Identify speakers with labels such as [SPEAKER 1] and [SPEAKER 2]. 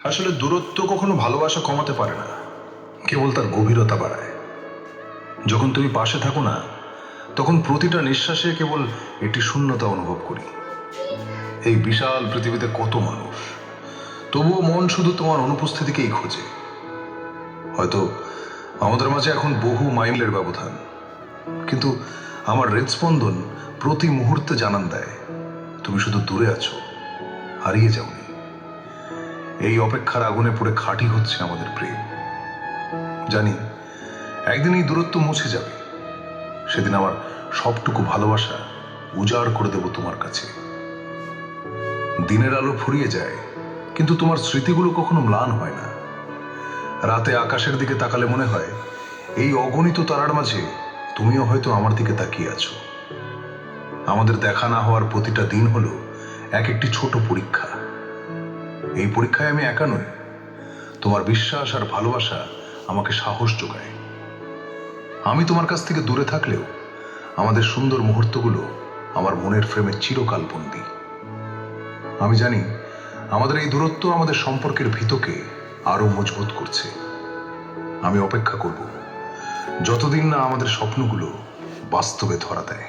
[SPEAKER 1] আসলে দূরত্ব কখনো ভালোবাসা কমাতে পারে না, কেবল তার গভীরতা বাড়ায়। যখন তুমি পাশে থাকো না, তখন প্রতিটা নিঃশ্বাসে কেবল একটি শূন্যতা অনুভব করি। এই বিশাল পৃথিবীতে কত মানুষ, তবুও মন শুধু তোমার অনুপস্থিতিকেই খোঁজে। হয়তো আমাদের মাঝে এখন বহু মাইলের ব্যবধান, কিন্তু আমার হৃদস্পন্দন প্রতি মুহূর্তে জানান দেয় তুমি শুধু দূরে আছো, হারিয়ে যাওনি। এই অপেক্ষার আগুনে পড়ে খাঁটি হচ্ছে আমাদের প্রেম। জানি একদিন এই দূরত্ব মুছে যাবে, সেদিন আমার সবটুকু ভালোবাসা উজাড় করে দেব তোমার কাছে। দিনের আলো ফুরিয়ে যায়, কিন্তু তোমার স্মৃতিগুলো কখনো ম্লান হয় না। রাতে আকাশের দিকে তাকালে মনে হয় এই অগণিত তারার মাঝে তুমিও হয়তো আমার দিকে তাকিয়ে আছো। আমাদের দেখা না হওয়ার প্রতিটা দিন হলো এক একটি ছোট পরীক্ষা। এই পরীক্ষায় আমি একা নই, তোমার বিশ্বাস আর ভালোবাসা আমাকে সাহস যোগায়। আমি তোমার কাছ থেকে দূরে থাকলেও আমাদের সুন্দর মুহূর্তগুলো আমার মনের ফ্রেমে চিরকাল বন্দী। আমি জানি আমাদের এই দূরত্ব আমাদের সম্পর্কের ভিতকে আরো মজবুত করছে। আমি অপেক্ষা করব যতদিন না আমাদের স্বপ্নগুলো বাস্তবে ধরা দেয়।